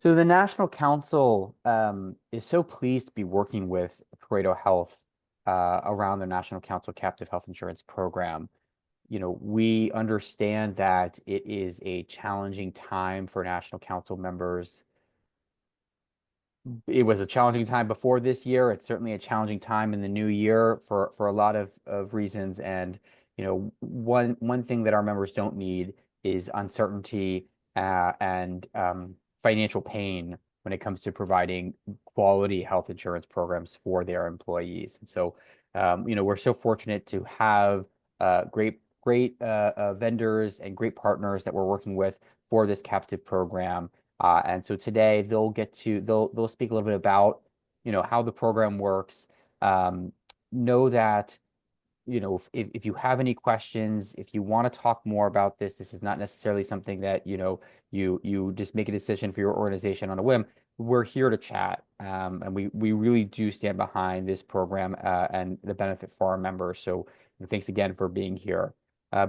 So the National Council is so pleased to be working with Pareto Health around their National Council Captive Health Insurance Program. We understand that it is a challenging time for National Council members. It was a challenging time before this year. It's certainly a challenging time in the new year for a lot of reasons. And one thing that our members don't need is uncertainty and financial pain when it comes to providing quality health insurance programs for their employees. And so, we're so fortunate to have great vendors and great partners that we're working with for this captive program. And so today they'll speak a little bit about, how the program works. Um, know that, if you have any questions, if you want to talk more about this is not necessarily something that, you just make a decision for your organization on a whim. We're here to chat. And we really do stand behind this program and the benefit for our members. So thanks again for being here.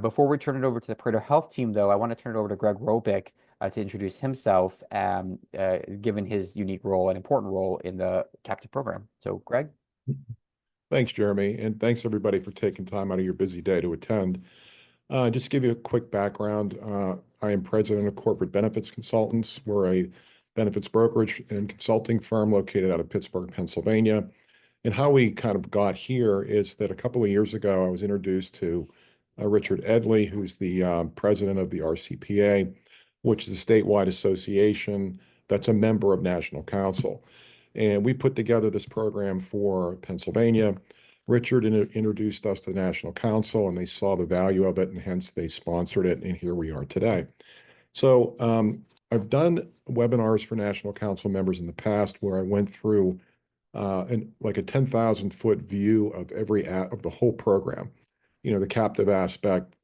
Before we turn it over to the Pareto Health team, though, I want to turn it over to Greg Robick to introduce himself, given his unique role and important role in the captive program. So, Greg? Thanks, Jeremy, and thanks everybody for taking time out of your busy day to attend. Just to give you a quick background, I am president of Corporate Benefits Consultants. We're a benefits brokerage and consulting firm located out of Pittsburgh, Pennsylvania. And how we kind of got here is that a couple of years ago, I was introduced to Richard Edley, who's the president of the RCPA, which is a statewide association that's a member of National Council. And we put together this program for Pennsylvania. Richard introduced us to the National Council, and they saw the value of it, and hence they sponsored it, and here we are today. So I've done webinars for National Council members in the past where I went through like a 10,000-foot view of of the whole program. The captive aspect,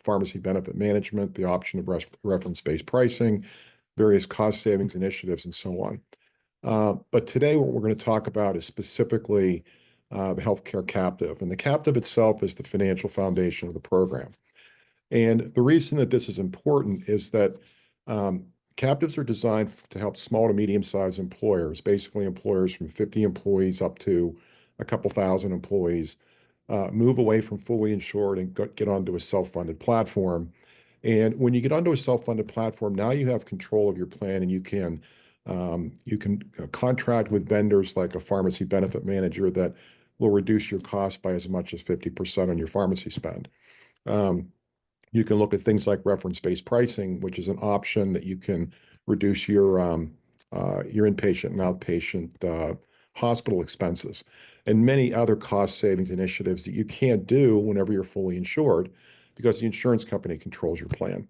pharmacy benefit management, the option of reference-based pricing, various cost savings initiatives, and so on. But today, what we're going to talk about is specifically the healthcare captive. And the captive itself is the financial foundation of the program. And the reason that this is important is that captives are designed to help small to medium-sized employers, basically employers from 50 employees up to a couple thousand employees, move away from fully insured and get onto a self-funded platform. And when you get onto a self-funded platform, now you have control of your plan, and you can contract with vendors like a pharmacy benefit manager that will reduce your cost by as much as 50% on your pharmacy spend. You can look at things like reference-based pricing, which is an option that you can reduce your inpatient and outpatient hospital expenses, and many other cost savings initiatives that you can't do whenever you're fully insured because the insurance company controls your plan.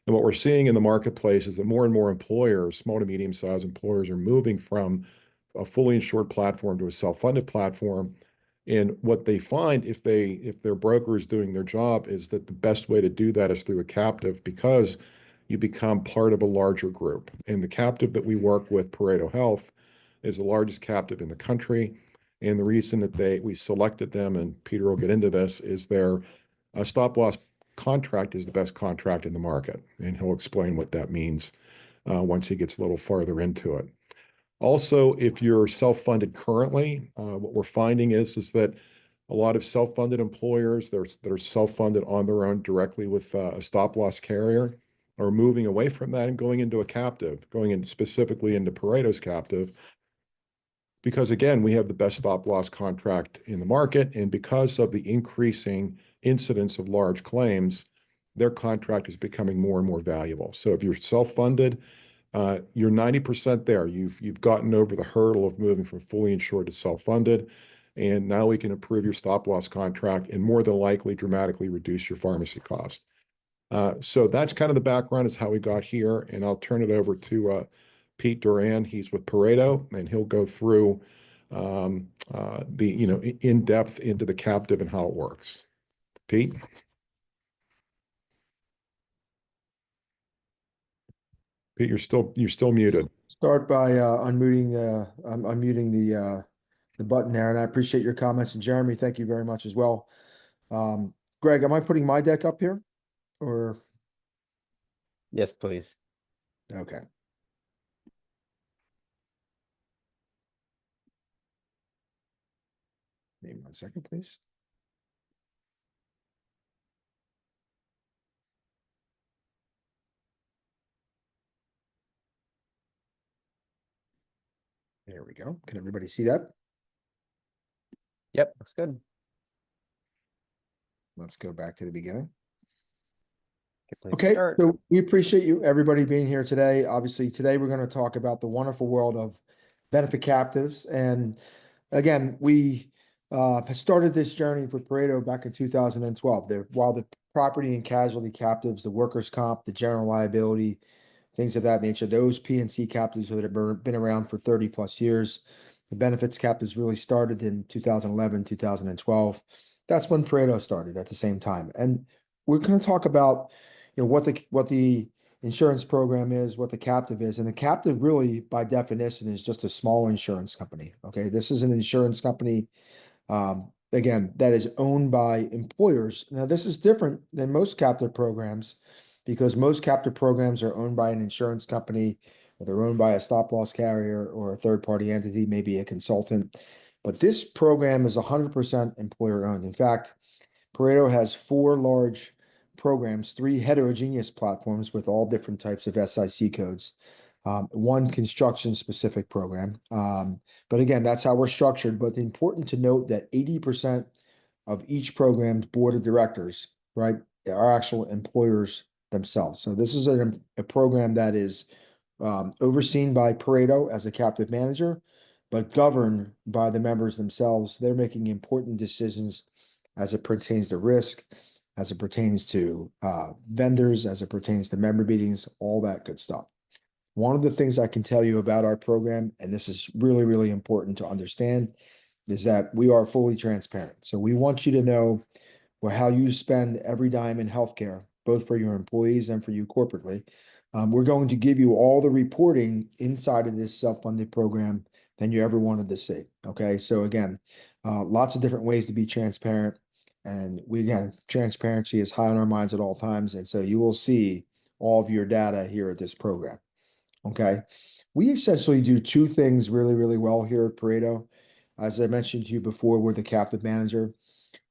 And what we're seeing in the marketplace is that more and more employers, small to medium-sized employers, are moving from a fully insured platform to a self-funded platform. And what they find if their broker is doing their job is that the best way to do that is through a captive, because you become part of a larger group. And the captive that we work with, Pareto Health, is the largest captive in the country. And the reason that we selected them, and Peter will get into this, is their stop loss contract is the best contract in the market. And he'll explain what that means once he gets a little farther into it. Also, if you're self-funded currently, what we're finding is that a lot of self-funded employers that are self-funded on their own directly with a stop-loss carrier are moving away from that and going into a captive, going in specifically into Pareto's captive, because again, we have the best stop-loss contract in the market, and because of the increasing incidence of large claims, their contract is becoming more and more valuable. So if you're self-funded, you're 90% there. You've gotten over the hurdle of moving from fully insured to self-funded, and now we can improve your stop-loss contract and more than likely dramatically reduce your pharmacy cost. So that's kind of the background is how we got here, and I'll turn it over to Pete Duran. He's with Pareto, and he'll go through in depth into the captive and how it works. Pete? Pete, you're still muted. Start by unmuting unmuting the button there, and I appreciate your comments. And Jeremy, thank you very much as well. Greg, am I putting my deck up here, or Yes, please. okay? Maybe 1 second, please. There we go. Can everybody see that? Yep, looks good. Let's go back to the beginning. Good place to Okay, start. so we appreciate you, everybody being here today. Obviously, today we're going to talk about the wonderful world of benefit captives. And again, we started this journey for Pareto back in 2012. While the property and casualty captives, the workers' comp, the general liability, things of that nature, those P&C captives that have been around for 30 plus years. The benefits captives really started in 2011, 2012. That's when Pareto started at the same time. And we're going to talk about, what the insurance program is, what the captive is. And the captive really, by definition, is just a small insurance company. Okay, this is an insurance company, again, that is owned by employers. Now, this is different than most captive programs because most captive programs are owned by an insurance company, or they're owned by a stop loss carrier or a third party entity, maybe a consultant. But this program is 100% employer owned. In fact, Pareto has 4 large programs, 3 heterogeneous platforms with all different types of SIC codes, 1 construction specific program. But again, that's how we're structured. But important to note that 80% of each program's board of directors, right, are actual employers themselves. So this is a program that is overseen by Pareto as a captive manager, but governed by the members themselves. They're making important decisions as it pertains to risk, as it pertains to vendors, as it pertains to member meetings, all that good stuff. One of the things I can tell you about our program, and this is really, really important to understand, is that we are fully transparent. So we want you to know how you spend every dime in healthcare, both for your employees and for you corporately. We're going to give you all the reporting inside of this self-funded program than you ever wanted to see. Okay, so again, lots of different ways to be transparent. And again, transparency is high on our minds at all times. And so you will see all of your data here at this program. Okay. We essentially do 2 things really, really well here at Pareto. As I mentioned to you before, we're the captive manager.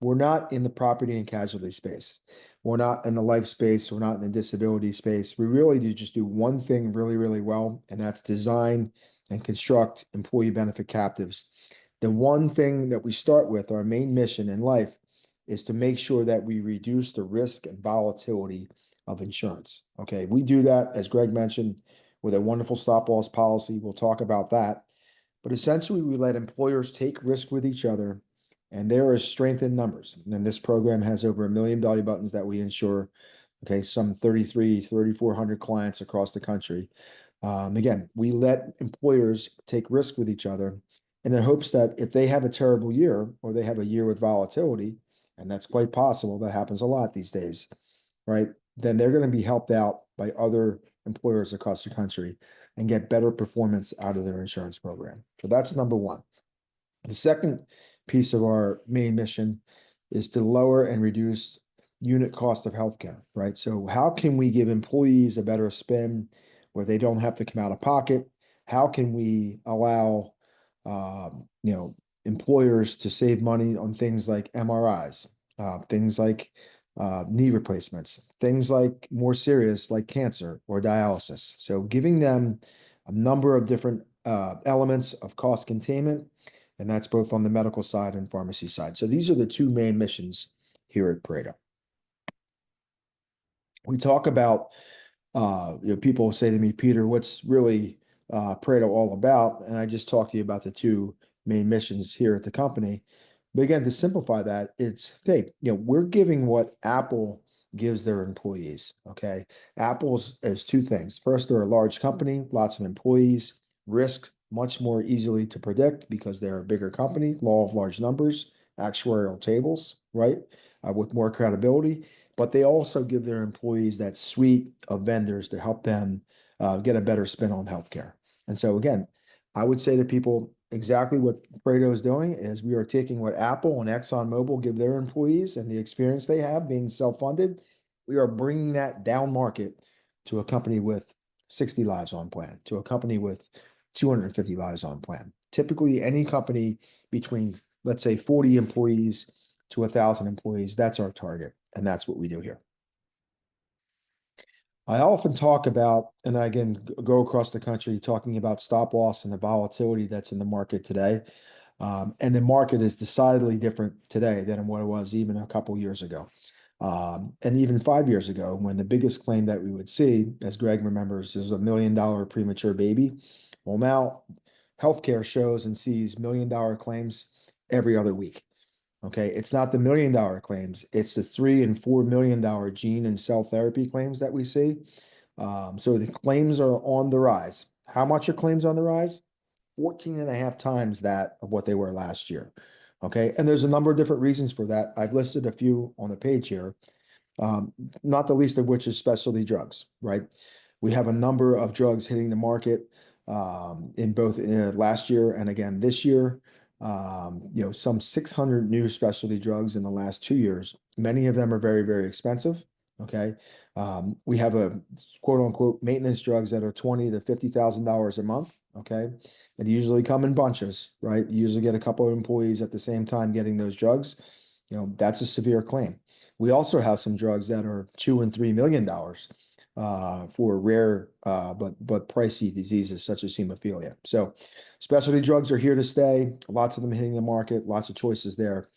We're not in the property and casualty space. We're not in the life space. We're not in the disability space. We really do just do one thing really, really well, and that's design and construct employee benefit captives. The one thing that we start with, our main mission in life, is to make sure that we reduce the risk and volatility of insurance. Okay, we do that, as Greg mentioned, with a wonderful stop loss policy. We'll talk about that. But essentially, we let employers take risk with each other, and there is strength in numbers. And this program has over 1 million belly buttons that we insure. Okay, some 3,400 clients across the country. Again, we let employers take risk with each other in the hopes that if they have a terrible year or they have a year with volatility, and that's quite possible, that happens a lot these days, right? Then they're going to be helped out by other employers across the country and get better performance out of their insurance program. So that's number 1. The second piece of our main mission is to lower and reduce unit cost of healthcare, right? So how can we give employees a better spin where they don't have to come out of pocket? How can we allow, employers to save money on things like MRIs, things like knee replacements, things like more serious like cancer or dialysis. So giving them a number of different elements of cost containment, and that's both on the medical side and pharmacy side. So these are the 2 main missions here at Pareto. We talk about, people say to me, Peter, what's really Pareto all about? And I just talked to you about the 2 main missions here at the company. But again, to simplify that, it's, hey, we're giving what Apple gives their employees. Okay. Apple's is 2 things. First, they're a large company, lots of employees, risk much more easily to predict because they're a bigger company, law of large numbers, actuarial tables, right? With more credibility. But they also give their employees that suite of vendors to help them get a better spin on healthcare. And so again, I would say to people, exactly what Pareto is doing is we are taking what Apple and ExxonMobil give their employees and the experience they have being self-funded. We are bringing that down market to a company with 60 lives on plan, to a company with 250 lives on plan. Typically, any company between let's say 40 employees to 1,000 employees. That's our target, and that's what we do here. I often talk about, and I again go across the country talking about stop loss and the volatility that's in the market today. And the market is decidedly different today than what it was even a couple years ago. And even 5 years ago, when the biggest claim that we would see, as Greg remembers, is $1 million premature baby. Well, now healthcare shows and sees $1 million claims every other week. Okay, it's not the $1 million claims, it's the $3 and $4 million gene and cell therapy claims that we see. So the claims are on the rise. How much are claims on the rise? 14 and a half times that of what they were last year. Okay, and there's a number of different reasons for that. I've listed a few on the page here, not the least of which is specialty drugs, right? We have a number of drugs hitting the market in both last year and again this year. Some 600 new specialty drugs in the last 2 years. Many of them are very, very expensive. Okay. We have a quote unquote maintenance drugs that are $20,000 to $50,000 a month. Okay. And they usually come in bunches, right? You usually get a couple of employees at the same time getting those drugs. That's a severe claim. We also have some drugs that are $2 and $3 million for rare but pricey diseases such as hemophilia. So specialty drugs are here to stay. Lots of them hitting the market, lots of choices there.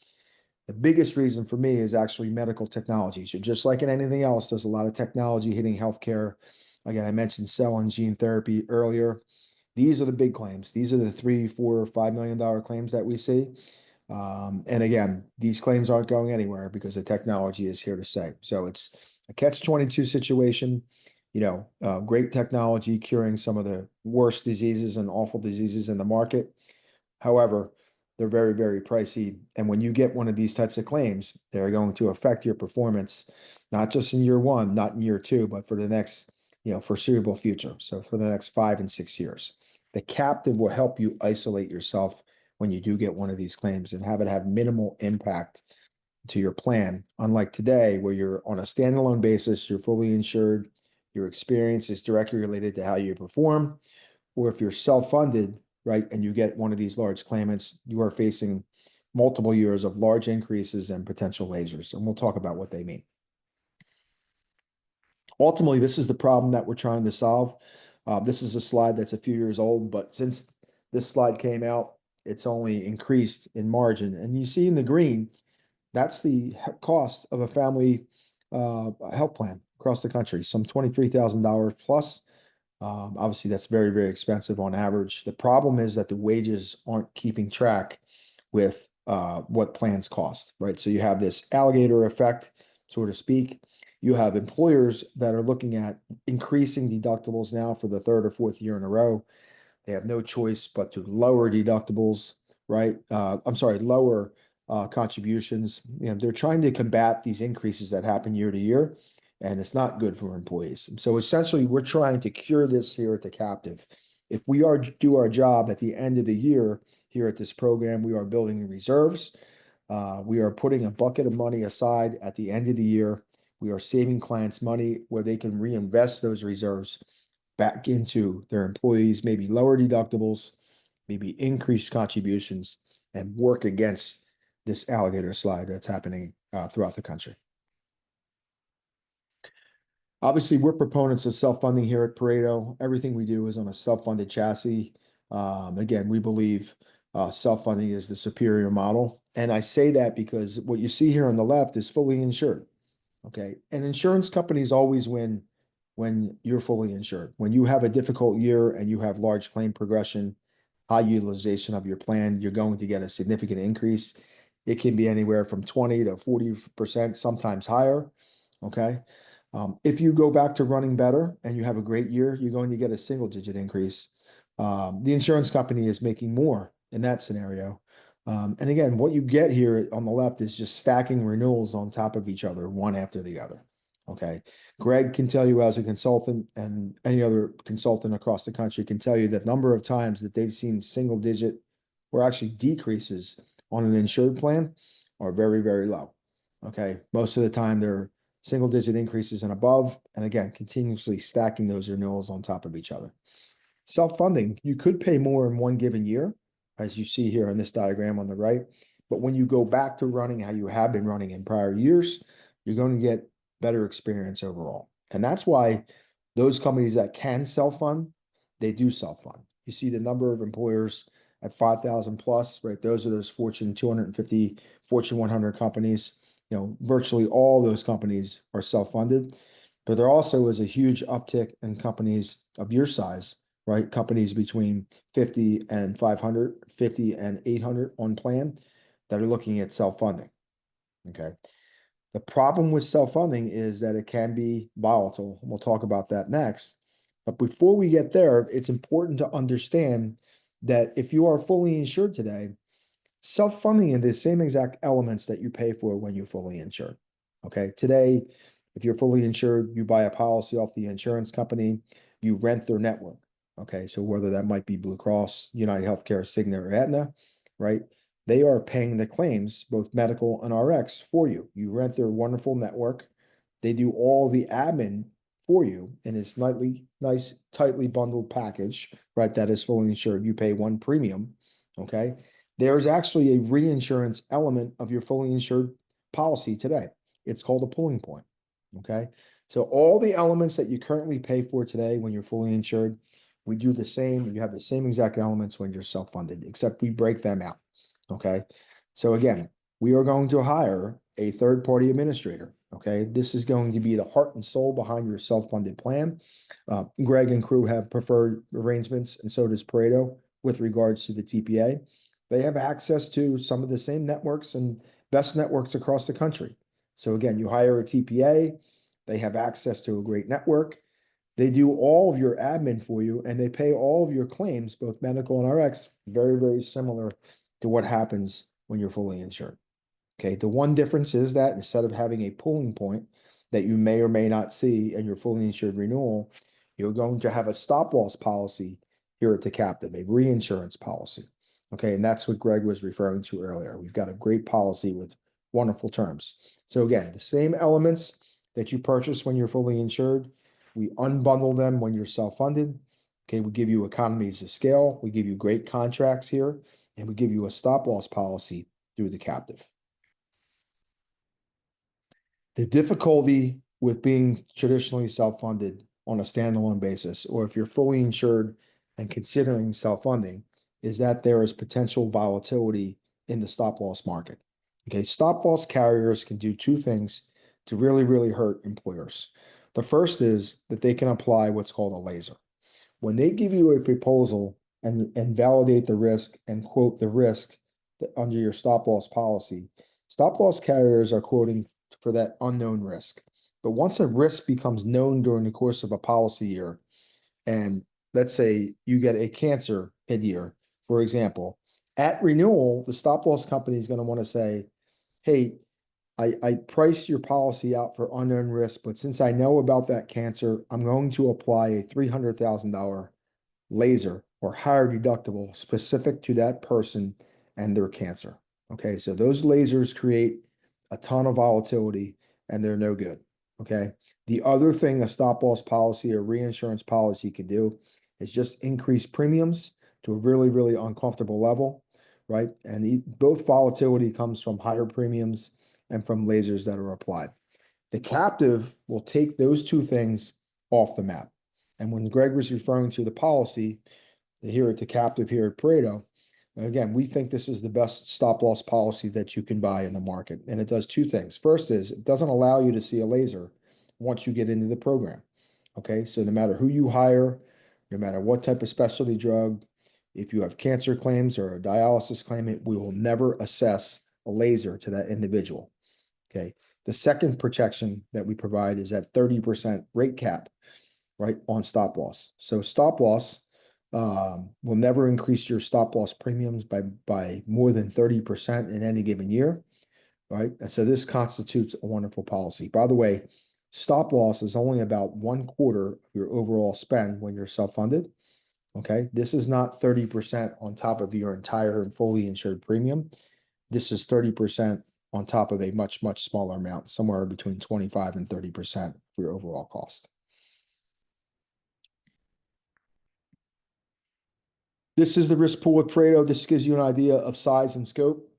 The biggest reason for me is actually medical technology. So just like in anything else, there's a lot of technology hitting healthcare. Again, I mentioned cell and gene therapy earlier. These are the big claims. These are the $3, $4, $5 million claims that we see. And again, these claims aren't going anywhere because the technology is here to stay. So it's a catch-22 situation. Great technology curing some of the worst diseases and awful diseases in the market. However, they're very, very pricey. And when you get one of these types of claims, they're going to affect your performance, not just in year one, not in year two, but for the next, foreseeable future. So for the next 5 and 6 years, the captive will help you isolate yourself when you do get one of these claims and have it have minimal impact to your plan. Unlike today, where you're on a standalone basis, you're fully insured, your experience is directly related to how you perform, or if you're self-funded, right, and you get one of these large claimants, you are facing multiple years of large increases and potential lasers, and we'll talk about what they mean. Ultimately, this is the problem that we're trying to solve. This is a slide that's a few years old, but since this slide came out, it's only increased in margin. And you see in the green, that's the cost of a family health plan across the country, some $23,000 plus. Obviously, that's very, very expensive on average. The problem is that the wages aren't keeping track with what plans cost, right? So you have this alligator effect, so to speak. You have employers that are looking at increasing deductibles now for the third or fourth year in a row. They have no choice but to lower deductibles, right? Lower contributions. They're trying to combat these increases that happen year to year, and it's not good for employees. So essentially, we're trying to cure this here at the captive. If we do our job at the end of the year here at this program, we are building reserves. We are putting a bucket of money aside at the end of the year. We are saving clients money where they can reinvest those reserves back into their employees, maybe lower deductibles, maybe increased contributions, and work against this alligator slide that's happening throughout the country. Obviously, we're proponents of self-funding here at Pareto. Everything we do is on a self-funded chassis. Again, we believe self-funding is the superior model. And I say that because what you see here on the left is fully insured. Okay. And insurance companies always win when you're fully insured. When you have a difficult year and you have large claim progression, high utilization of your plan, you're going to get a significant increase. It can be anywhere from 20 to 40%, sometimes higher. Okay. If you go back to running better and you have a great year, you're going to get a single-digit increase. The insurance company is making more in that scenario. And again, what you get here on the left is just stacking renewals on top of each other, one after the other. Okay. Greg can tell you as a consultant, and any other consultant across the country can tell you that number of times that they've seen single digit or actually decreases on an insured plan are very, very low. Okay. Most of the time they're single digit increases and above. And again, continuously stacking those renewals on top of each other. Self-funding, you could pay more in one given year, as you see here in this diagram on the right, But when you go back to running how you have been running in prior years, you're going to get better experience overall. And that's why those companies that can self-fund, they do self-fund. You see the number of employers at 5,000 plus, right? Those are those Fortune 250, Fortune 100 companies. You know, virtually all those companies are self-funded, but there also is a huge uptick in companies of your size, right? Companies between 50 and 500, 50 and 800 on plan that are looking at self-funding. Okay. The problem with self-funding is that it can be volatile. We'll talk about that next. But before we get there, it's important to understand that if you are fully insured today, self-funding in the same exact elements that you pay for when you're fully insured. Okay. Today, if you're fully insured, you buy a policy off the insurance company, you rent their network. Okay. So whether that might be Blue Cross, United Healthcare, Cigna, or Aetna, right? They are paying the claims, both medical and RX, for you. You rent their wonderful network. They do all the admin for you in this nice, tightly bundled package, right? That is fully insured. You pay one premium. Okay. There's actually a reinsurance element of your fully insured policy today. It's called a pulling point. Okay. So all the elements that you currently pay for today when you're fully insured, we do the same. You have the same exact elements when you're self-funded, except we break them out. Okay. So again, we are going to hire a third-party administrator. Okay. This is going to be the heart and soul behind your self-funded plan. Greg and crew have preferred arrangements, and so does Pareto with regards to the TPA. They have access to some of the same networks and best networks across the country. So again, you hire a TPA, they have access to a great network. They do all of your admin for you, and they pay all of your claims, both medical and RX, very, very similar to what happens when you're fully insured. Okay, the one difference is that instead of having a pulling point that you may or may not see in your fully insured renewal, you're going to have a stop loss policy here at the captive, a reinsurance policy. Okay, and that's what Greg was referring to earlier. We've got a great policy with wonderful terms. So again, the same elements that you purchase when you're fully insured, we unbundle them when you're self-funded. Okay, we give you economies of scale, we give you great contracts here, and we give you a stop loss policy through the captive. The difficulty with being traditionally self-funded on a standalone basis, or if you're fully insured and considering self-funding, is that there is potential volatility in the stop loss market. Okay, stop loss carriers can do two things to really, really hurt employers. The first is that they can apply what's called a laser. When they give you a proposal and validate the risk and quote the risk under your stop loss policy, stop loss carriers are quoting for that unknown risk. But once a risk becomes known during the course of a policy year, and let's say you get a cancer mid-year, for example, at renewal, the stop loss company is going to want to say, hey, I priced your policy out for unknown risk, but since I know about that cancer, I'm going to apply a $300,000 laser or higher deductible specific to that person and their cancer. Okay, so those lasers create a ton of volatility and they're no good. Okay, the other thing a stop loss policy or reinsurance policy can do is just increase premiums to a really, really uncomfortable level, right? And both volatility comes from higher premiums and from lasers that are applied. The captive will take those two things off the map. And when Greg was referring to the policy here at the captive here at Pareto, again, we think this is the best stop loss policy that you can buy in the market. And it does two things. First is it doesn't allow you to see a laser once you get into the program. Okay, so no matter who you hire, no matter what type of specialty drug, if you have cancer claims or a dialysis claim, we will never assess a laser to that individual. Okay. The second protection that we provide is that 30% rate cap, right, on stop loss. So stop loss will never increase your stop loss premiums by more than 30% in any given year, right? And so this constitutes a wonderful policy. By the way, stop loss is only about 1/4 of your overall spend when you're self-funded. Okay, this is not 30% on top of your entire and fully insured premium. This is 30% on top of a much, much smaller amount, somewhere between 25 and 30% for your overall cost. This is the risk pool at Pareto. This gives you an idea of size and scope.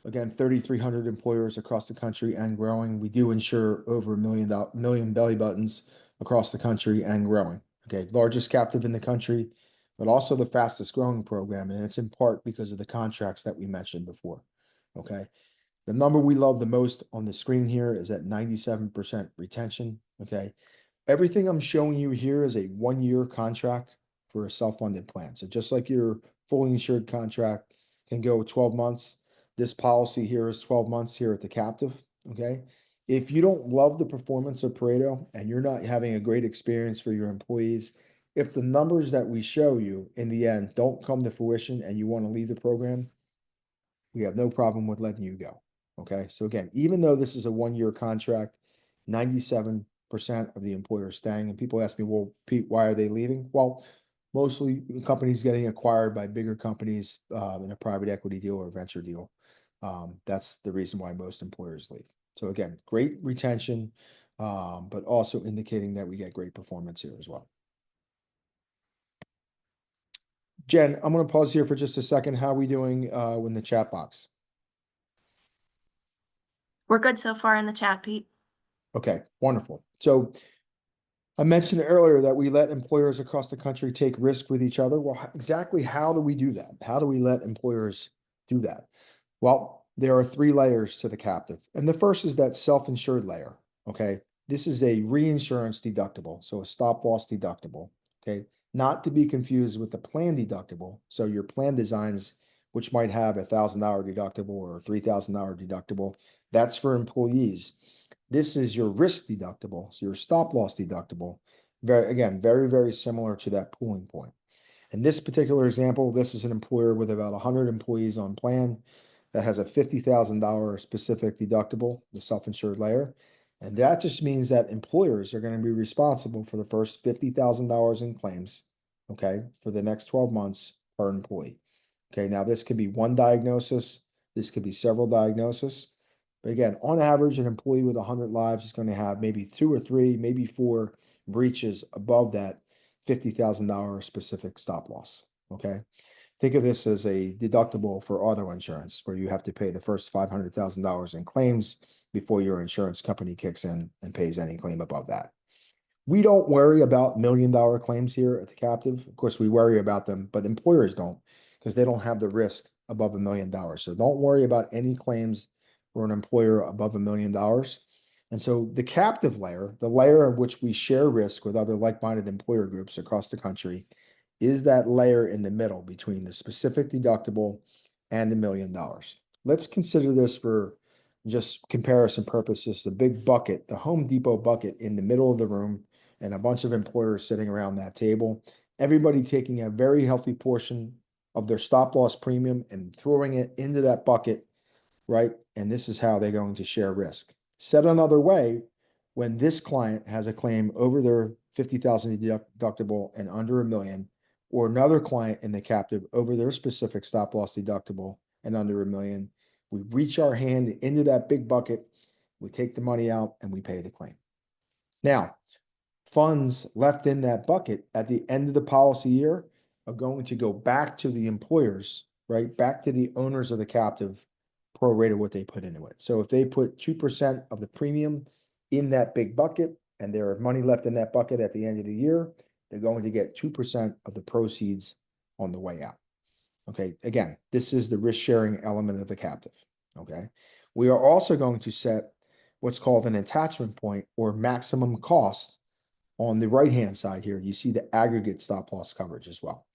again, 3,300 employers across the country and growing. We do insure over a million belly buttons across the country and growing. Okay, largest captive in the country, but also the fastest growing program. And it's in part because of the contracts that we mentioned before. Okay. The number we love the most on the screen here is at 97% retention. Okay. Everything I'm showing you here is a 1-year contract for a self-funded plan. So just like your fully insured contract can go 12 months, this policy here is 12 months here at the captive. Okay. If you don't love the performance of Pareto and you're not having a great experience for your employees, if the numbers that we show you in the end don't come to fruition and you want to leave the program, we have no problem with letting you go. Okay. So again, even though this is a 1-year contract, 97% of the employers staying. And people ask me, well, Pete, why are they leaving? Well, mostly companies getting acquired by bigger companies in a private equity deal or venture deal. That's the reason why most employers leave. So again, great retention, but also indicating that we get great performance here as well. Jen, I'm going to pause here for just a second. How are we doing in the chat box? We're good so far in the chat, Pete. Okay, wonderful. So I mentioned earlier that we let employers across the country take risk with each other. Well, exactly how do we do that? How do we let employers do that? Well, there are 3 layers to the captive. And the first is that self-insured layer. Okay. This is a reinsurance deductible. So a stop loss deductible. Okay. Not to be confused with the plan deductible. So your plan designs, which might have $1,000 deductible or $3,000 deductible, that's for employees. This is your risk deductible, so your stop loss deductible. Very, very similar to that pooling point. In this particular example, this is an employer with about 100 employees on plan that has a $50,000 specific deductible, the self-insured layer. And that just means that employers are going to be responsible for the first $50,000 in claims, okay, for the next 12 months per employee. Okay, now this could be one diagnosis, this could be several diagnoses. But again, on average, an employee with 100 lives is going to have maybe 2 or 3, maybe 4 breaches above that $50,000 specific stop loss. Okay. Think of this as a deductible for auto insurance, where you have to pay the first $500,000 in claims before your insurance company kicks in and pays any claim above that. We don't worry about $1 million claims here at the captive. Of course, we worry about them, but employers don't, because they don't have the risk above $1 million. So don't worry about any claims for an employer above $1 million. And so the captive layer, the layer in which we share risk with other like-minded employer groups across the country, is that layer in the middle between the specific deductible and the $1 million. Let's consider this for just comparison purposes, the big bucket, the Home Depot bucket in the middle of the room, and a bunch of employers sitting around that table, everybody taking a very healthy portion of their stop loss premium and throwing it into that bucket, right? And this is how they're going to share risk. Said another way, when this client has a claim over their $50,000 deductible and under $1 million, or another client in the captive over their specific stop loss deductible and under $1 million, we reach our hand into that big bucket, we take the money out, and we pay the claim. Now, funds left in that bucket at the end of the policy year are going to go back to the employers, right? Back to the owners of the captive, pro rata what they put into it. So if they put 2% of the premium in that big bucket and there are money left in that bucket at the end of the year, they're going to get 2% of the proceeds on the way out. Okay, again, this is the risk sharing element of the captive. Okay, we are also going to set what's called an attachment point or maximum cost on the right hand side here. You see the aggregate stop loss coverage as well.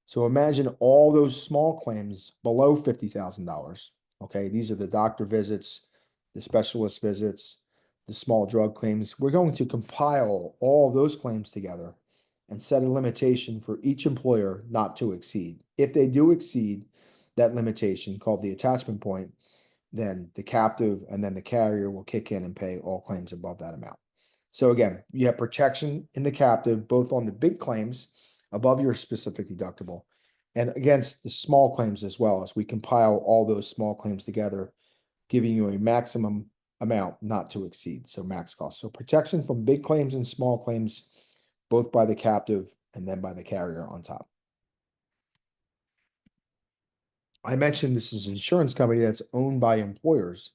So imagine all those small claims below $50,000. Okay, these are the doctor visits, the specialist visits, the small drug claims. We're going to compile all those claims together and set a limitation for each employer not to exceed. If they do exceed that limitation called the attachment point, then the captive and then the carrier will kick in and pay all claims above that amount. So again, you have protection in the captive, both on the big claims above your specific deductible and against the small claims as well, as we compile all those small claims together, giving you a maximum amount not to exceed. So max cost. So protection from big claims and small claims, both by the captive and then by the carrier on top. I mentioned this is an insurance company that's owned by employers.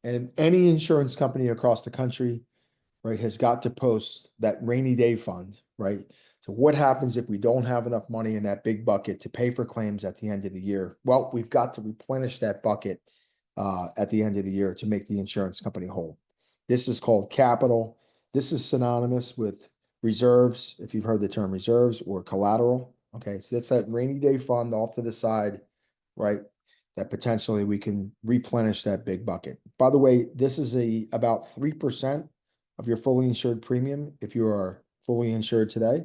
And any insurance company across the country, right, has got to post that rainy day fund, right? So what happens if we don't have enough money in that big bucket to pay for claims at the end of the year? Well, we've got to replenish that bucket at the end of the year to make the insurance company whole. This is called capital. This is synonymous with reserves, if you've heard the term reserves, or collateral. Okay, so that's that rainy day fund off to the side, right? That potentially we can replenish that big bucket. By the way, this is about 3% of your fully insured premium if you are fully insured today.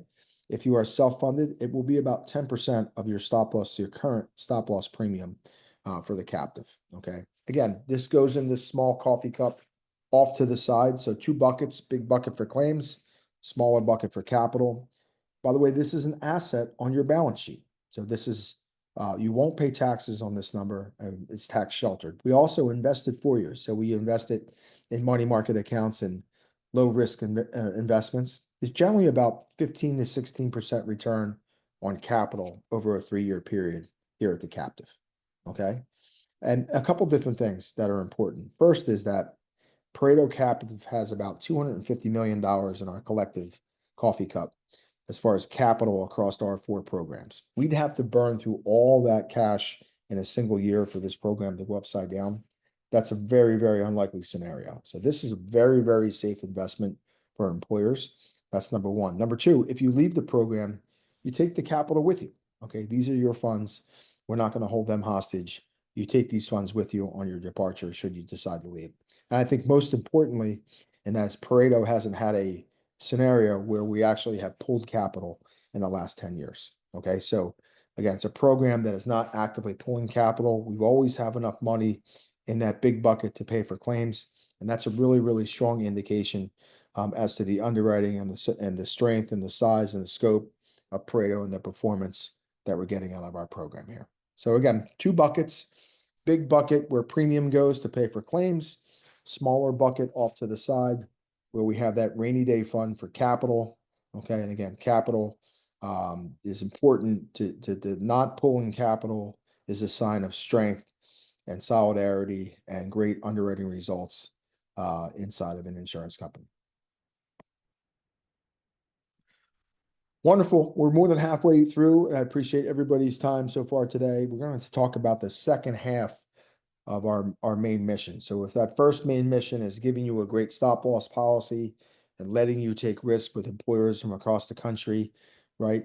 If you are self-funded, it will be about 10% of your stop loss, your current stop loss premium for the captive. Okay. Again, this goes in this small coffee cup off to the side. So 2 buckets, big bucket for claims, smaller bucket for capital. By the way, this is an asset on your balance sheet. So this is, you won't pay taxes on this number. And it's tax sheltered. We also invested for you. So we invested in money market accounts and low risk investments. It's generally about 15 to 16% return on capital over a 3-year period here at the captive. Okay. And a couple different things that are important. First is that Pareto Captive has about $250 million in our collective coffee cup as far as capital across our 4 programs. We'd have to burn through all that cash in a single year for this program to go upside down. That's a very, very unlikely scenario. So this is a very, very safe investment for employers. That's number one. Number two, if you leave the program, you take the capital with you. Okay, these are your funds. We're not going to hold them hostage. You take these funds with you on your departure should you decide to leave. And I think most importantly, and that's Pareto hasn't had a scenario where we actually have pulled capital in the last 10 years. Okay, so again, it's a program that is not actively pulling capital. We always have enough money in that big bucket to pay for claims. And that's a really, really strong indication as to the underwriting and the strength and the size and the scope of Pareto and the performance that we're getting out of our program here. So again, 2 buckets, big bucket where premium goes to pay for claims, smaller bucket off to the side where we have that rainy day fund for capital. Okay, and again, capital is important to not pulling capital is a sign of strength and solidarity and great underwriting results inside of an insurance company. Wonderful. We're more than halfway through, and I appreciate everybody's time so far today. We're going to talk about the second half of our main mission. So if that first main mission is giving you a great stop loss policy and letting you take risks with employers from across the country, right?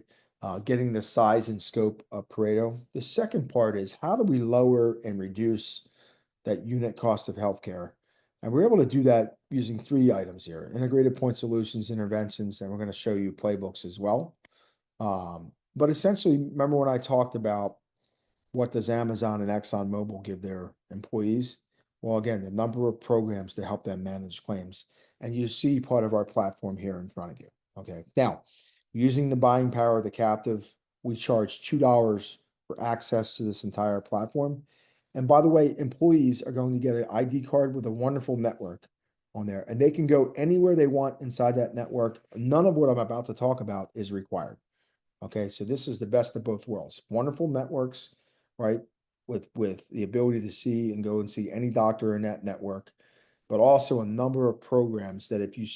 Getting the size and scope of Pareto. The second part is how do we lower and reduce that unit cost of healthcare? And we're able to do that using 3 items here: integrated point solutions, interventions, and we're going to show you playbooks as well. But essentially, remember when I talked about what does Amazon and ExxonMobil give their employees? Well, again, the number of programs to help them manage claims. And you see part of our platform here in front of you. Okay. Now, using the buying power of the captive, we charge $2 for access to this entire platform. And by the way, employees are going to get an ID card with a wonderful network on there, and they can go anywhere they want inside that network. None of what I'm about to talk about is required. Okay. So this is the best of both worlds. Wonderful networks, right? With the ability to see and go and see any doctor in that network, but also a number of programs that if you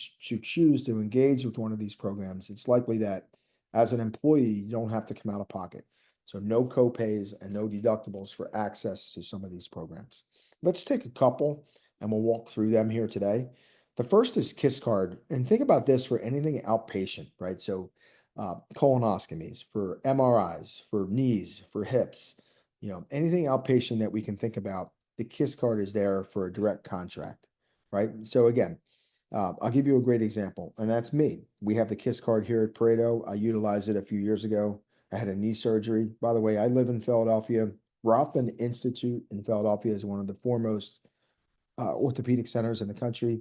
choose to engage with one of these programs, it's likely that as an employee, you don't have to come out of pocket. So no copays and no deductibles for access to some of these programs. Let's take a couple and we'll walk through them here today. The first is KISS card. And think about this for anything outpatient, right? So colonoscomies, for MRIs, for knees, for hips, anything outpatient that we can think about, the KISS card is there for a direct contract, right? So again, I'll give you a great example, and that's me. We have the KISS card here at Pareto. I utilized it a few years ago. I had a knee surgery. By the way, I live in Philadelphia. Rothman Institute in Philadelphia is one of the foremost orthopedic centers in the country.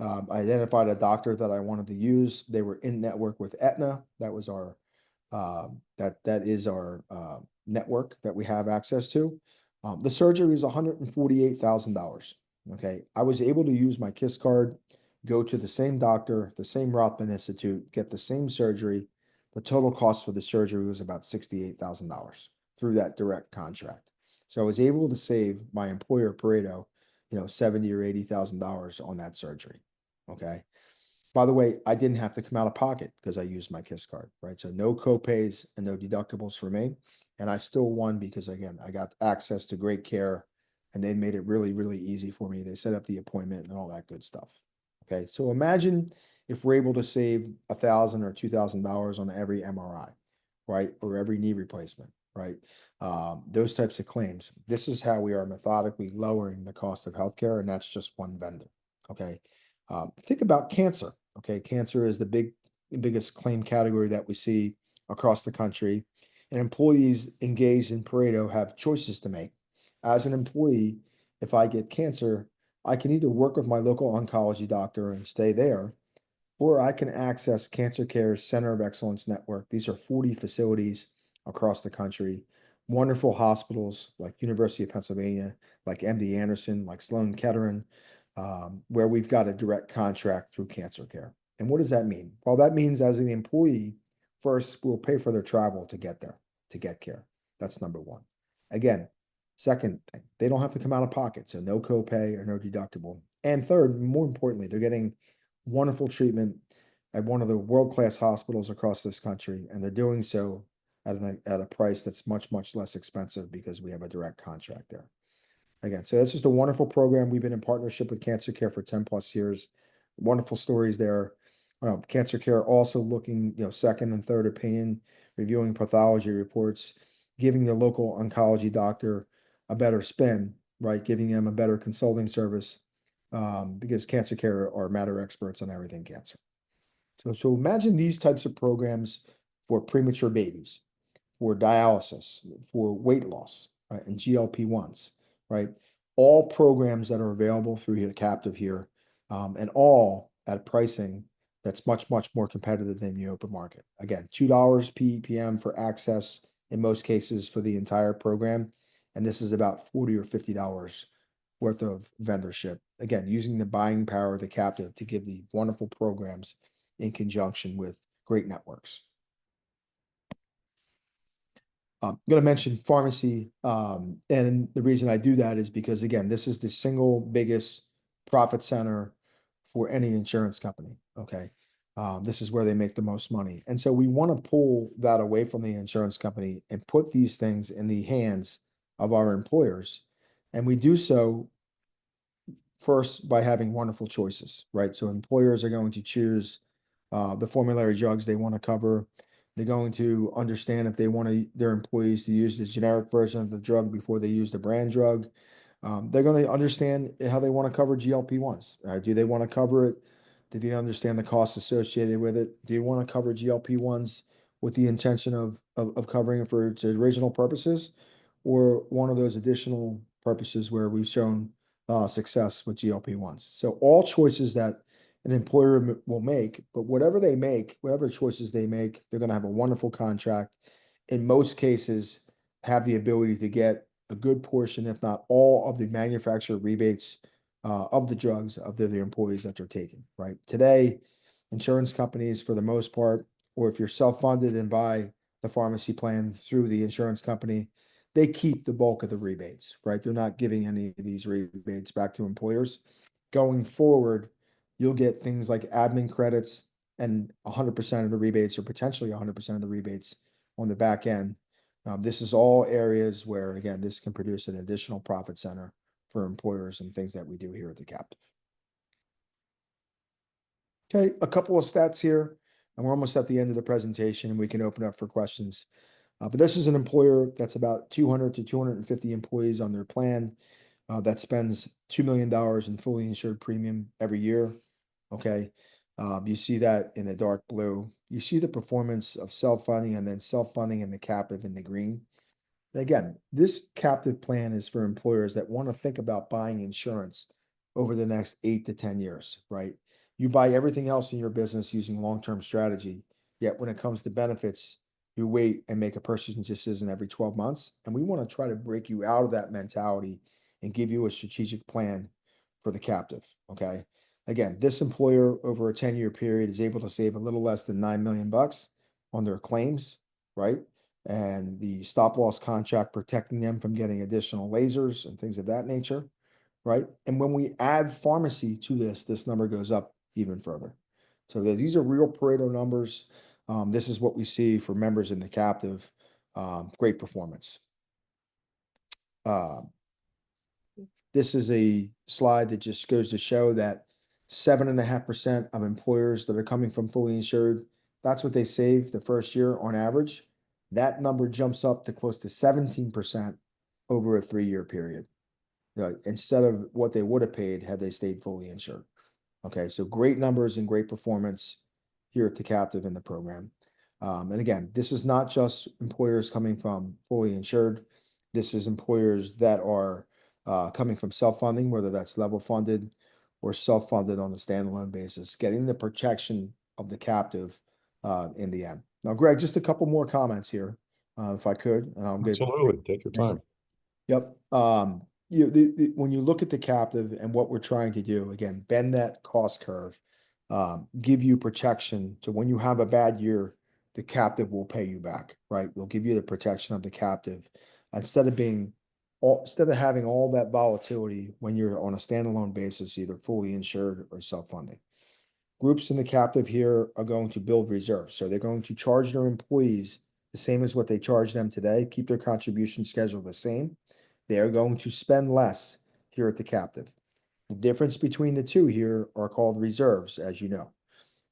I identified a doctor that I wanted to use. They were in network with Aetna. That was our that is our network that we have access to. The surgery is $148,000. Okay, I was able to use my KISS card, go to the same doctor, the same Rothman Institute, get the same surgery. The total cost for the surgery was about $68,000 through that direct contract. So I was able to save my employer Pareto, $70 or $80,000 on that surgery. Okay. By the way, I didn't have to come out of pocket because I used my KISS card, right? So no copays and no deductibles for me. And I still won because, again, I got access to great care and they made it really, really easy for me. They set up the appointment and all that good stuff. Okay. So imagine if we're able to save $1,000 or $2,000 on every MRI, right? Or every knee replacement, right? Those types of claims. This is how we are methodically lowering the cost of healthcare. And that's just one vendor. Okay. Think about cancer. Okay, cancer is the biggest claim category that we see across the country, and employees engaged in Pareto have choices to make. As an employee, if I get cancer, I can either work with my local oncology doctor and stay there, or I can access Cancer Care's Center of Excellence Network. These are 40 facilities across the country, wonderful hospitals like University of Pennsylvania, like MD Anderson, like Sloan Kettering, where we've got a direct contract through Cancer Care. And what does that mean? Well, that means as an employee, first, we'll pay for their travel to get there, to get care. That's number one. Again, second thing, they don't have to come out of pocket, so no copay or no deductible. And third, more importantly, they're getting wonderful treatment at one of the world-class hospitals across this country, and they're doing so at a price that's much, much less expensive because we have a direct contract there. Again, so that's just a wonderful program. We've been in partnership with Cancer Care for 10 plus years. Wonderful stories there. Cancer Care also looking, second and third opinion, reviewing pathology reports, giving the local oncology doctor a better spin, right? Giving them a better consulting service, because Cancer Care are matter experts on everything cancer. So imagine these types of programs for premature babies, for dialysis, for weight loss, right, and GLP-1s, right? All programs that are available through the captive here, and all at pricing that's much, much more competitive than the open market. Again, $2 PEPM for access in most cases for the entire program. And this is about $40 or $50 worth of vendorship. Again, using the buying power of the captive to give the wonderful programs in conjunction with great networks. I'm going to mention pharmacy, and the reason I do that is because, again, this is the single biggest profit center for any insurance company. Okay, this is where they make the most money, and so we want to pull that away from the insurance company and put these things in the hands of our employers, and we do so first by having wonderful choices, right? So employers are going to choose the formulary drugs they want to cover. They're going to understand if they want their employees to use the generic version of the drug before they use the brand drug. They're going to understand how they want to cover GLP-1s. Do they want to cover it? Do they understand the costs associated with it? Do you want to cover GLP-1s with the intention of covering it for its original purposes, or one of those additional purposes where we've shown success with GLP-1s? So all choices that an employer will make, but whatever they make, whatever choices they make, they're going to have a wonderful contract. In most cases, have the ability to get a good portion, if not all, of the manufacturer rebates of the drugs of the employees that they're taking, right? Today, insurance companies, for the most part, or if you're self-funded and buy the pharmacy plan through the insurance company, they keep the bulk of the rebates, right? They're not giving any of these rebates back to employers. Going forward, you'll get things like admin credits and 100% of the rebates, or potentially 100% of the rebates on the back end. This is all areas where, again, this can produce an additional profit center for employers and things that we do here at the captive. Okay, a couple of stats here, and we're almost at the end of the presentation, and we can open up for questions. But this is an employer that's about 200 to 250 employees on their plan, that spends $2 million in fully insured premium every year. Okay, you see that in the dark blue. You see the performance of self-funding and then self-funding in the captive in the green. And again, this captive plan is for employers that want to think about buying insurance over the next 8 to 10 years, right? You buy everything else in your business using long-term strategy, yet when it comes to benefits, you wait and make a purchasing decision every 12 months. And we want to try to break you out of that mentality and give you a strategic plan for the captive, okay? Again, this employer over a 10-year period is able to save a little less than $9 million on their claims, right? and the stop loss contract protecting them from getting additional lasers and things of that nature, right? And when we add pharmacy to this number goes up even further. So these are real Pareto numbers. This is what we see for members in the captive. Great performance. This is a slide that just goes to show that 7.5% of employers that are coming from fully insured, that's what they save the first year on average. That number jumps up to close to 17% over a 3-year period, instead of what they would have paid had they stayed fully insured. Okay, so great numbers and great performance here at the captive in the program. And again, this is not just employers coming from fully insured. This is employers that are coming from self-funding, whether that's level funded or self-funded on a standalone basis, getting the protection of the captive in the end. Now, Greg, just a couple more comments here, if I could. And I'll get Absolutely. Take your time. Yep. When you look at the captive and what we're trying to do, again, bend that cost curve, give you protection to when you have a bad year, the captive will pay you back, right? We'll give you the protection of the captive instead of having all that volatility when you're on a standalone basis, either fully insured or self-funding. Groups in the captive here are going to build reserves. So they're going to charge their employees the same as what they charge them today, keep their contribution schedule the same. They are going to spend less here at the captive. The difference between the two here are called reserves, as you know,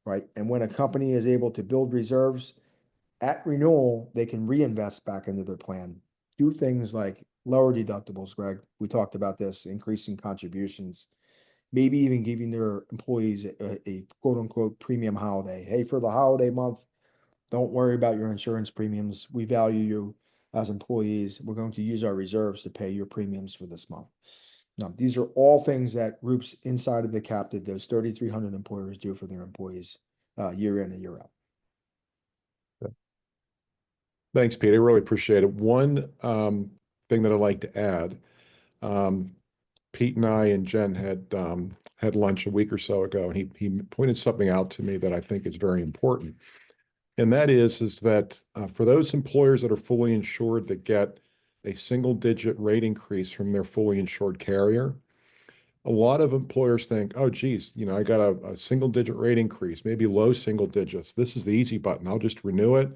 right? And when a company is able to build reserves at renewal, they can reinvest back into their plan. Do things like lower deductibles, Greg. We talked about this, increasing contributions, maybe even giving their employees a quote unquote premium holiday. Hey, for the holiday month, don't worry about your insurance premiums. We value you as employees. We're going to use our reserves to pay your premiums for this month. Now, these are all things that groups inside of the captive, those 3,300 employers, do for their employees year in and year out. Thanks, Pete. I really appreciate it. One thing that I'd like to add, Pete and I and Jen had lunch a week or so ago, and he pointed something out to me that I think is very important. And that is that for those employers that are fully insured that get a single-digit rate increase from their fully insured carrier, a lot of employers think, oh, geez, I got a single-digit rate increase, maybe low single digits. This is the easy button. I'll just renew it.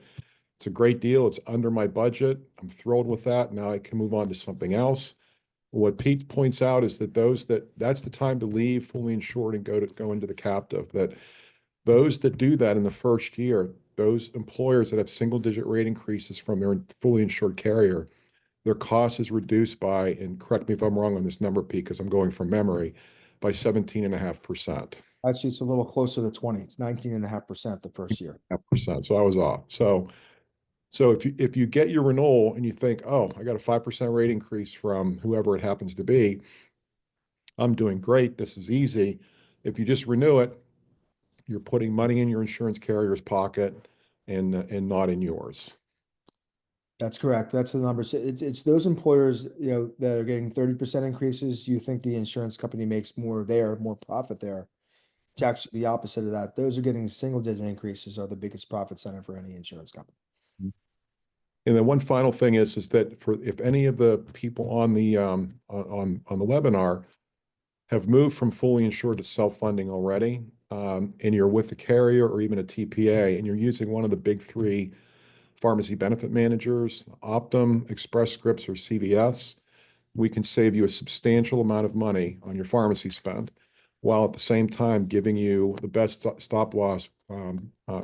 It's a great deal. It's under my budget. I'm thrilled with that. Now I can move on to something else. What Pete points out is that that's the time to leave fully insured and go into the captive. That those that do that in the first year, those employers that have single-digit rate increases from their fully insured carrier, their cost is reduced by, and correct me if I'm wrong on this number, Pete, because I'm going from memory, by 17.5%. Actually, it's a little closer to 20. It's 19.5% the first year. So I was off. So if you get your renewal and you think, oh, I got a 5% rate increase from whoever it happens to be, I'm doing great. This is easy. If you just renew it, you're putting money in your insurance carrier's pocket and not in yours. That's correct. That's the numbers. It's those employers, that are getting 30% increases. You think the insurance company makes more profit there. It's actually the opposite of that. Those are getting single-digit increases are the biggest profit center for any insurance company. And then one final thing is that if any of the people on the webinar have moved from fully insured to self-funding already, and you're with a carrier or even a TPA, and you're using one of the big three pharmacy benefit managers, Optum, Express Scripts, or CVS, we can save you a substantial amount of money on your pharmacy spend, while at the same time giving you the best stop loss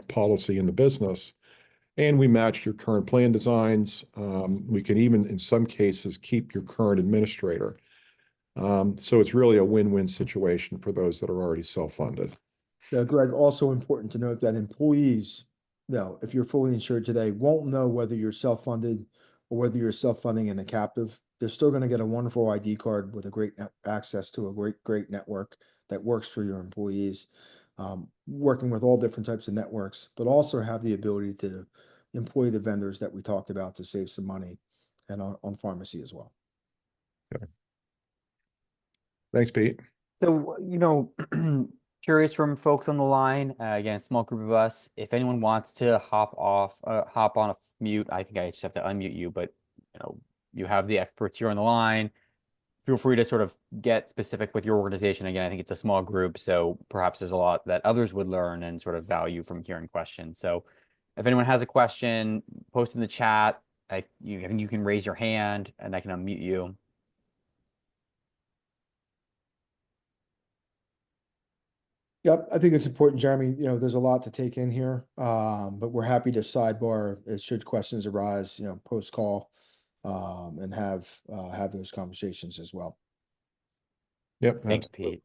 policy in the business. And we matched your current plan designs. We can even, in some cases, keep your current administrator. So it's really a win-win situation for those that are already self-funded. Greg, also important to note that employees, if you're fully insured today, won't know whether you're self-funded or whether you're self-funding in the captive. They're still going to get a wonderful ID card with a great access to a great network that works for your employees, working with all different types of networks, but also have the ability to employ the vendors that we talked about to save some money and on pharmacy as well. Okay. Thanks, Pete. So, curious from folks on the line, again, small group of us, if anyone wants to hop on a mute, I think I just have to unmute you, but you know, you have the experts here on the line. Feel free to sort of get specific with your organization. Again, I think it's a small group, so perhaps there's a lot that others would learn and sort of value from hearing questions. So if anyone has a question, post in the chat. I think you can raise your hand and I can unmute you. Yep, I think it's important, Jeremy. You know, there's a lot to take in here, but we're happy to sidebar should questions arise, you know, post call, and have those conversations as well. Yep. Thanks, Absolutely. Pete.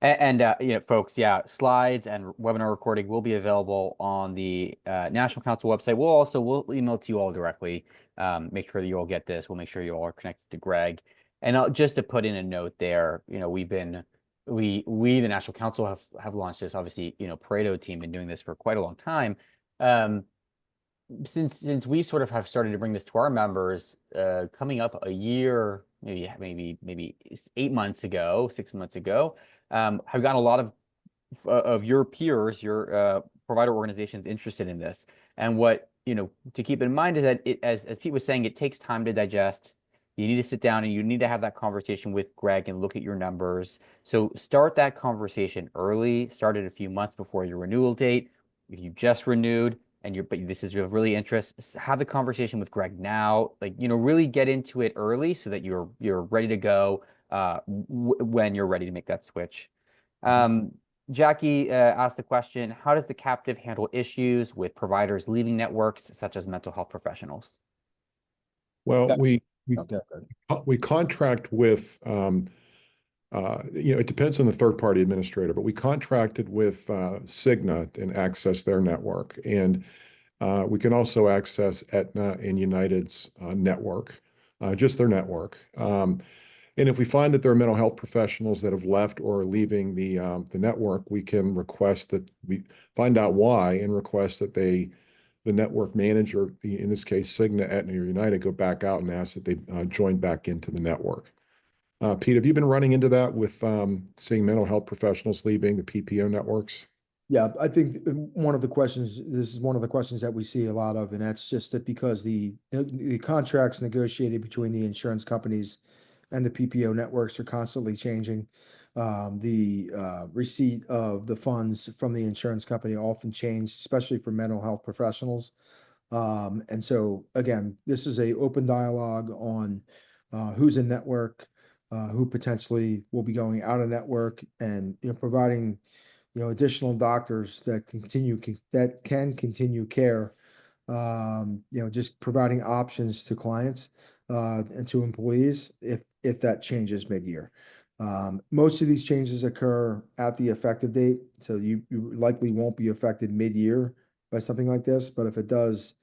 And you know, folks, yeah, slides and webinar recording will be available on the National Council website. We'll email it to you all directly. Make sure that you all get this. We'll make sure you all are connected to Greg. And just to put in a note there, you know, we the National Council have launched this. Obviously, you know, Pareto team been doing this for quite a long time. Since we sort of have started to bring this to our members, coming up a year, maybe 8 months ago, 6 months ago, have gotten a lot of your peers, your provider organizations interested in this. And what, you know, to keep in mind is that as Pete was saying, it takes time to digest. You need to sit down and you need to have that conversation with Greg and look at your numbers. So start that conversation early. Start it a few months before your renewal date. If you just renewed and but this is of really interest, have the conversation with Greg now. Like, you know, really get into it early so that you're ready to go when you're ready to make that switch. Jackie asked the question, how does the captive handle issues with providers leaving networks such as mental health professionals? Well, Yeah. we Okay. we contract with you know, it depends on the third-party administrator, but we contracted with Cigna and access their network, and we can also access Aetna and United's network, just their network. And if we find that there are mental health professionals that have left or are leaving the network, we can request that we find out why and request that the network manager, in this case Cigna, Aetna, or United, go back out and ask that they join back into the network. Pete, have you been running into that with seeing mental health professionals leaving the PPO networks? Yeah, I think one of the questions, this is one of the questions that we see a lot of, and that's just that because the contracts negotiated between the insurance companies and the PPO networks are constantly changing. The receipt of the funds from the insurance company often change, especially for mental health professionals. And so again, this is a open dialogue on who's in network, who potentially will be going out of network, and you know, providing additional doctors that can continue care. You know, just providing options to clients and to employees if that changes mid-year. Most of these changes occur at the effective date, so you likely won't be affected mid-year by something like this. But if it does,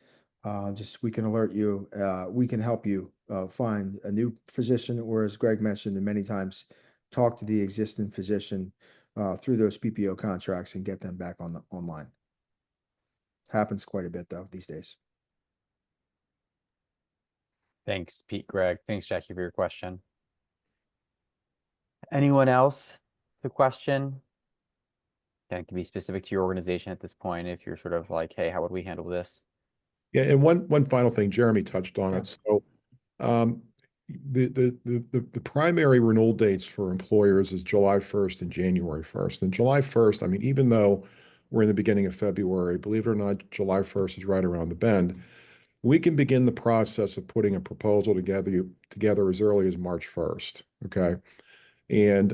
just we can alert you. We can help you find a new physician, or as Greg mentioned, and many times, talk to the existing physician through those PPO contracts and get them back online. Happens quite a bit though these days. Thanks, Pete, Greg. Thanks, Jackie, for your question. Anyone else? The question? That can be specific to your organization at this point. If you're sort of like, hey, how would we handle this? Yeah, and one final thing, Jeremy touched on it. So the primary renewal dates for employers is July 1st and January 1st. And July 1st, I mean, even though we're in the beginning of February, believe it or not, July 1st is right around the bend. We can begin the process of putting a proposal together as early as March 1st. Okay. And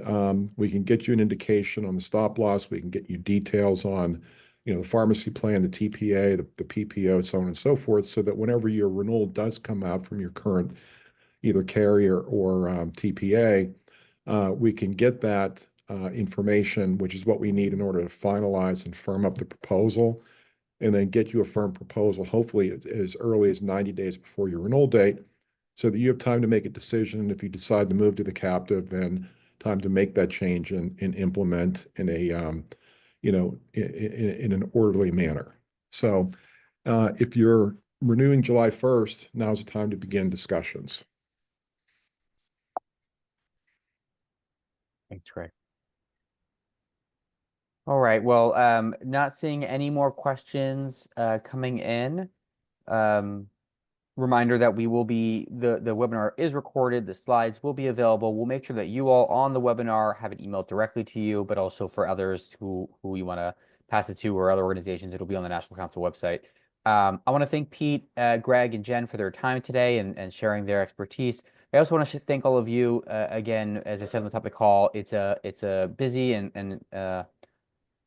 we can get you an indication on the stop loss. We can get you details on, you know, the pharmacy plan, the TPA, the PPO, so on and so forth, so that whenever your renewal does come out from your current either carrier or TPA, we can get that information, which is what we need in order to finalize and firm up the proposal, and then get you a firm proposal, hopefully as early as 90 days before your renewal date, so that you have time to make a decision. If you decide to move to the captive, then time to make that change and implement in a you know, in an orderly manner. So if you're renewing July 1st, now's the time to begin discussions. Thanks, Greg. All right. Well, not seeing any more questions coming in. Reminder that we will be the webinar is recorded. The slides will be available. We'll make sure that you all on the webinar have it emailed directly to you, but also for others who you want to pass it to or other organizations, it'll be on the National Council website. I want to thank Pete, Greg, and Jen for their time today and sharing their expertise. I also want to thank all of you again. As I said on the top of the call, it's a busy and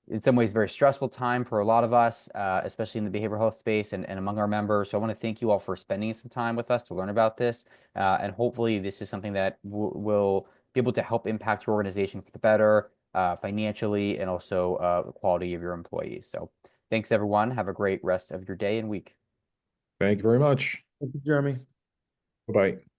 in some ways very stressful time for a lot of us, especially in the behavioral health space and among our members. So I want to thank you all for spending some time with us to learn about this. And hopefully this is something that will be able to help impact your organization for the better, financially, and also the quality of your employees. So thanks, everyone. Have a great rest of your day and week. Thank you very much. Thank you, Jeremy. Bye-bye.